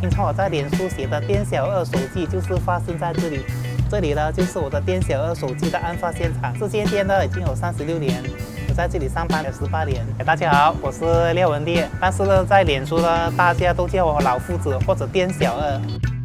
平常我在脸书写的店小二手记就是发生在这里。这里呢就是我的店小二手记的案发现场。这间店呢已经有36年，我在这里上班了18年。大家好，我是廖文烈，但是呢在脸书呢大家都叫我老夫子或者店小二。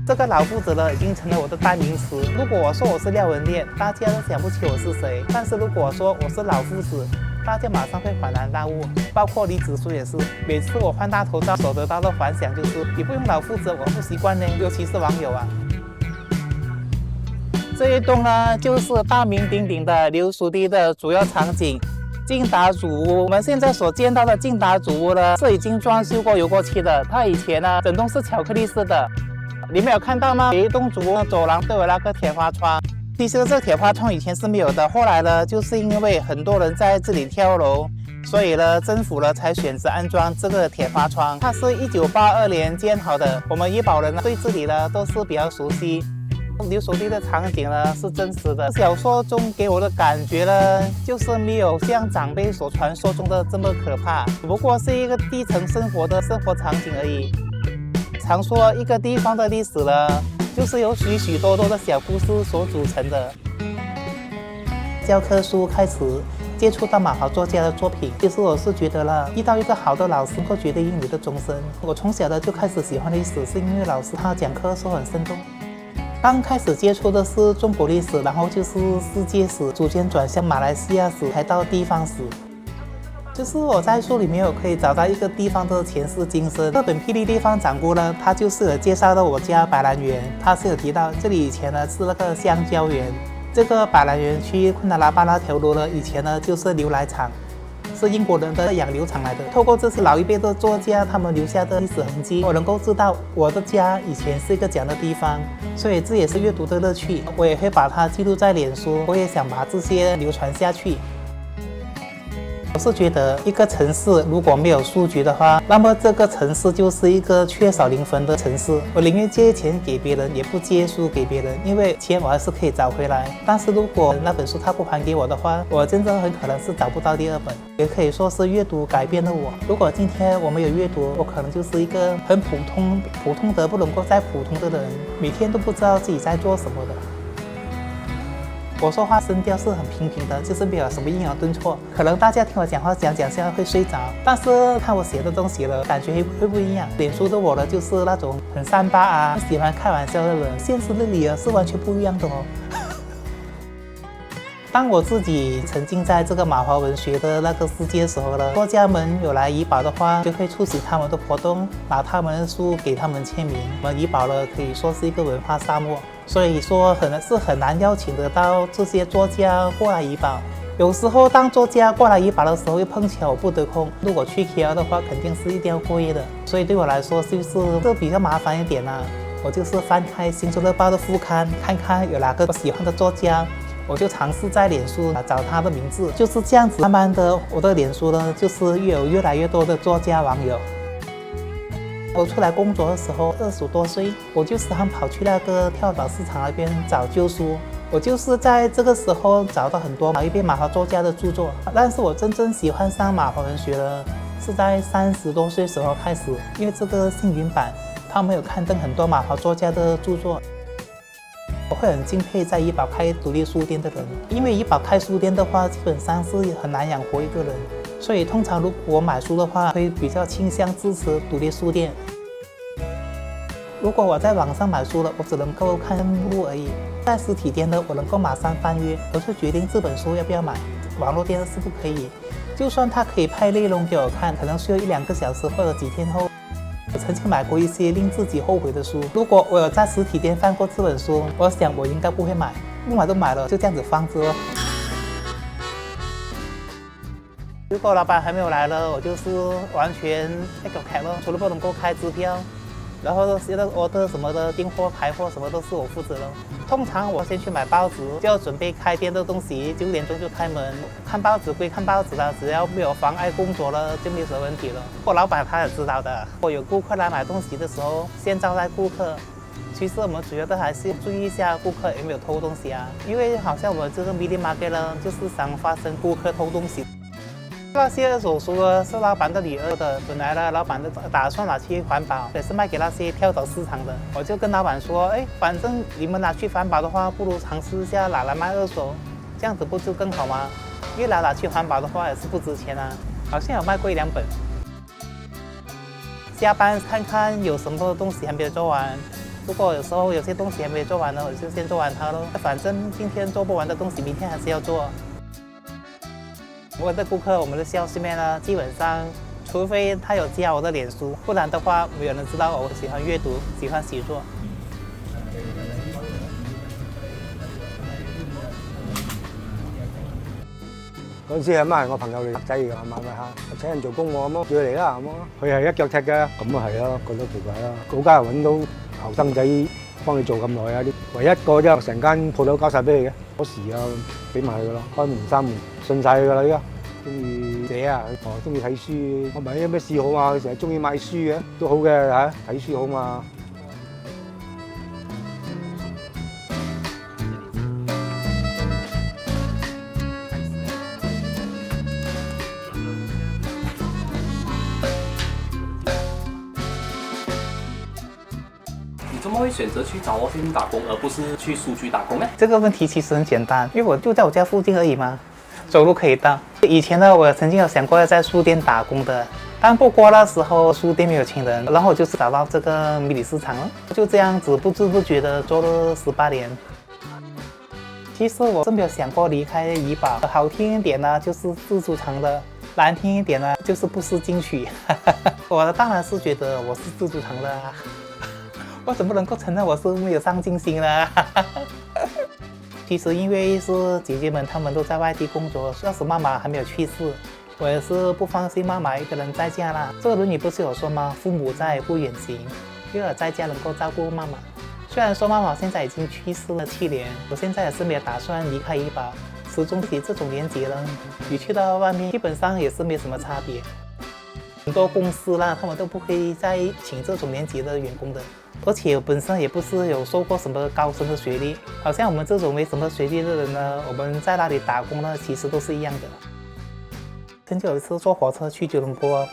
这个老夫子呢已经成了我的代名词。如果我说我是廖文烈，大家都想不起我是谁；但是如果我说我是老夫子，大家马上会恍然大悟。包括李子书也是，每次我换大头照所得到的反响就是你不用老夫子我不习惯呢，尤其是网友啊。这一栋呢就是大名鼎鼎的刘书弟的主要场景。劲达主屋，我们现在所见到的劲达主屋呢是已经装修过、油过漆的。它以前呢整栋是巧克力式的。你们有看到吗？每一栋主屋走廊都有那个铁花窗。其实这铁花窗以前是没有的，后来呢，就是因为很多人在这里跳楼，所以呢，政府呢才选择安装这个铁花窗。它是1982年建好的，我们怡保人对这里呢都是比较熟悉。刘书弟的场景呢是真实的，小说中给我的感觉呢，就是没有像长辈所传说中的这么可怕，只不过是一个低层生活的生活场景而已。常说一个地方的历史呢，就是由许许多多的小故事所组成的。教科书开始接触到马华作家的作品，其实我是觉得了，遇到一个好的老师能够决定你的终身。我从小的就开始喜欢历史，是因为老师他讲课的时候很生动。刚开始接触的是中国历史，然后就是世界史，逐渐转向马来西亚史，才到地方史。就是我在书里面我可以找到一个地方的前世今生。这本霹雳地方掌故呢，它就是有介绍到我家百兰园，它是有提到这里以前呢是那个香蕉园。这个百兰园区昆达拉巴那条路呢，以前呢就是牛奶厂，是英国人的养牛场来的。透过这些老一辈的作家他们留下的历史痕迹，我能够知道我的家以前是一个这样的地方，所以这也是阅读的乐趣。我也会把它记录在脸书，我也想把这些流传下去。我是觉得一个城市如果没有书局的话，那么这个城市就是一个缺少灵魂的城市。我宁愿借钱给别人，也不借书给别人，因为钱我还是可以找回来。但是如果那本书他不还给我的话，我真的很可能是找不到第二本。也可以说是阅读改变了我。如果今天我没有阅读，我可能就是一个很普通的不能够再普通的人，每天都不知道自己在做什么的。我说话声调是很平平的，就是没有什么抑扬顿挫。可能大家听我讲话讲现在会睡着，但是看我写的东西了，感觉会不一样。脸书的我呢，就是那种很三八啊，喜欢开玩笑的人。现实的你啊，是完全不一样的哦。当我自己沉浸在这个马华文学的那个世界的时候呢，作家们有来怡保的话，就会出席他们的活动，拿他们的书给他们签名。我们怡保呢，可以说是一个文化沙漠。所以说很难邀请得到这些作家过来怡保。有时候当作家过来怡保的时候，又碰巧我不得空。如果去 KL 的话，肯定是一定要过夜的。所以对我来说，就是这比较麻烦一点啦。我就是翻开《新洲日报》的副刊，看看有哪个我喜欢的作家，我就尝试在脸书找他的名字。就是这样子，慢慢的，我的脸书呢，就是有越来越多的作家网友。我出来工作的时候20多岁，我就时常跑去那个跳蚤市场那边找旧书。我就是在这个时候找到很多老一辈马华作家的著作。但是我真正喜欢上马华文学呢，是在30多岁时候开始，因为这个星云版他们有刊登很多马华作家的著作。我会很敬佩在怡保开独立书店的人，因为怡保开书店的话，基本上是很难养活一个人。所以通常如果我买书的话，会比较倾向支持独立书店。如果我在网上买书了，我只能够看目录而已。在实体店呢，我能够马上翻阅，我就决定这本书要不要买。网络店是不可以，就算它可以拍内容给我看，可能需要1-2个小时或者几天后。我曾经买过一些令自己后悔的书，如果我有在实体店翻过这本书，我想我应该不会买，不买都买了，就这样子放着。如果老板还没有来呢，我就是完全那个开了，除了不能够开支票，然后现在 order 什么的，订货、排货什么都是我负责了。通常我先去买报纸，就要准备开店的东西，9点钟就开门。看报纸归看报纸了，只要没有妨碍工作了，就没什么问题了。我老板他也知道的，我有顾客来买东西的时候，先招待顾客。其实我们主要的还是注意一下顾客有没有偷东西啊，因为好像我这个 mini market 呢，就是常发生顾客偷东西。那些二手书是老板的女儿的，本来呢，老板的打算拿去环保，也是卖给那些跳蚤市场的。我就跟老板说，哎，反正你们拿去环保的话，不如尝试一下拿来卖二手，这样子不就更好吗？因为拿去环保的话也是不值钱啊，好像有卖过1、2本。下班看看有什么东西还没有做完。如果有时候有些东西还没有做完呢，我就先做完它咯。反正今天做不完的东西，明天还是要做。我的顾客，我们的销售面呢，基本上，除非他有加我的脸书，不然的话，没有人知道我喜欢阅读，喜欢写作。嗰陣時阿媽係我朋友嚟，仔嚟㗎，買下請人做工喎，咁咯，叫佢嚟啦，咁咯。佢係一腳踢嘅，咁啊係咯，覺得奇怪啦。嗰家又揾到後生仔幫你做咁耐啊！唯一一個啫，成間鋪頭交晒俾你嘅，嗰時啊俾埋佢噶咯，開門閂門信晒佢噶啦依家。中意寫啊，中意睇書，我問佢有咩嗜好啊？佢成日中意買書嘅，都好嘅嚇，睇書好嘛。你怎么会选择去找沃信打工，而不是去书局打工呢？这个问题其实很简单，因为我就在我家附近而已嘛，走路可以到。以前呢，我曾经有想过要在书店打工的，但不过那时候书店没有请人，然后我就找到这个迷你市场了，就这样子不知不觉的做了18年。其实我是没有想过离开怡宝，好听一点呢就是自主场的，难听一点呢就是不思进取。我当然是觉得我是自主场的啊。我怎么能够承认我是没有上进心呢？其实因为是姐姐们，她们都在外地工作，那时妈妈还没有去世，我也是不放心妈妈一个人在家啦。这个论语不是有说吗？父母在，不远行，因为我在家能够照顾妈妈。虽然说妈妈现在已经去世了7年，我现在也是没有打算离开怡宝，始终自己这种年纪了，你去到外面基本上也是没什么差别。很多公司啦，他们都不会再请这种年纪的员工的。而且我本身也不是有受过什么高深的学历，好像我们这种没什么学历的人呢，我们在那里打工呢，其实都是一样的。曾经有一次坐火车去吉隆坡，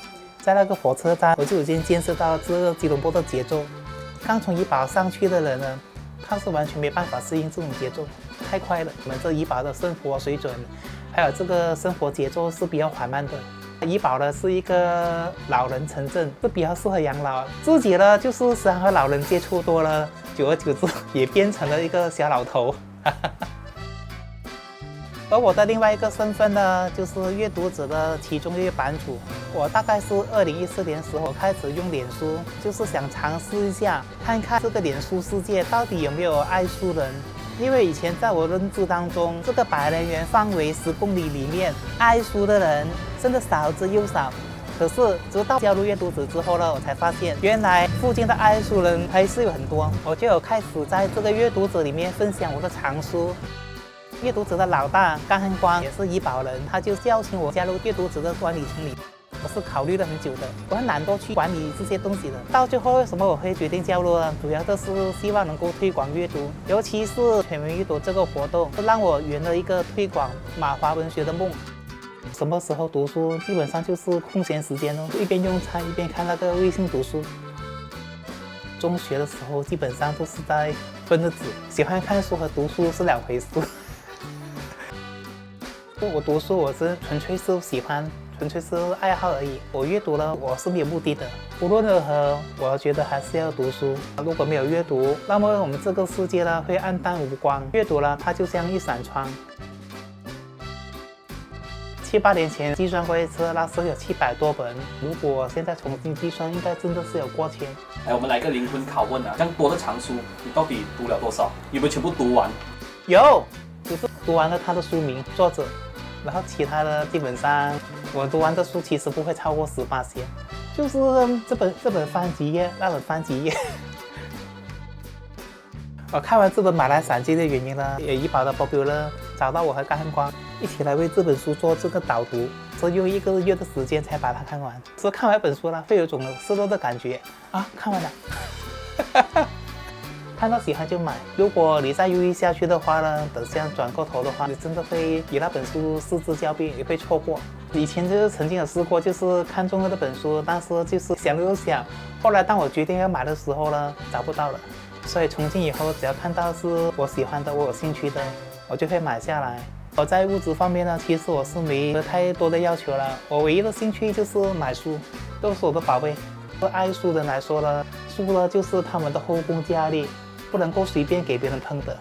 在那个火车站，我就已经见识到这个吉隆坡的节奏。刚从怡宝上去的人呢，他是完全没办法适应这种节奏，太快了。我们这怡宝的生活水准，还有这个生活节奏是比较缓慢的。怡宝呢是一个老人城镇，是比较适合养老。自己呢就是时常和老人接触多了，久而久之也变成了一个小老头。而我的另外一个身份呢，就是阅读者的其中一个版主。我大概是2014年时候开始用脸书，就是想尝试一下，看看这个脸书世界到底有没有爱书人。因为以前在我认知当中，这个100人园范围10公里里面，爱书的人真的少之又少。可是直到加入阅读者之后呢，我才发现原来附近的爱书人还是有很多。我就有开始在这个阅读者里面分享我的藏书。阅读者的老大甘汉光也是怡宝人，他就邀请我加入阅读者的管理层里。我是考虑了很久的，我很懒惰去管理这些东西的。到最后为什么我会决定加入呢？主要的是希望能够推广阅读，尤其是全民阅读这个活动，是让我圆了一个推广马华文学的梦。什么时候读书，基本上就是空闲时间哦，一边用餐一边看那个微信读书。中学的时候基本上都是在混日子，喜欢看书和读书是2回事。我读书我是纯粹是喜欢，纯粹是爱好而已。我阅读了，我是没有目的的。无论如何，我觉得还是要读书。如果没有阅读，那么我们这个世界呢会暗淡无光。阅读了，它就像一扇窗。7、8年前计算过一次，那时候有700多本。如果现在重新计算，应该真的是有过千。来，我们来个灵魂拷问啊！这样多的藏书，你到底读了多少？有没有全部读完？有，只是读完了他的书名、作者。然后其他的基本上，我读完的书其实不会超过18些，就是这本翻几页，那本翻几页。我看完这本《马来散记》的原因呢，也怡宝的 Popular 找到我和甘汉光一起来为这本书做这个导读，只用1个月的时间才把它看完。所以看完一本书呢，会有种失落的感觉啊，看完了。看到喜欢就买。如果你再犹豫下去的话呢，等下转过头的话，你真的会与那本书失之交臂，你会错过。以前就是曾经有试过，就是看中了这本书，但是就是想了又想，后来当我决定要买的时候呢，找不到了。所以从今以后，只要看到是我喜欢的、我有兴趣的，我就会买下来。我在物质方面呢，其实我是没有太多的要求了。我唯一的兴趣就是买书，都是我的宝贝。对爱书人来说呢，书呢就是他们的后宫佳丽，不能够随便给别人碰的。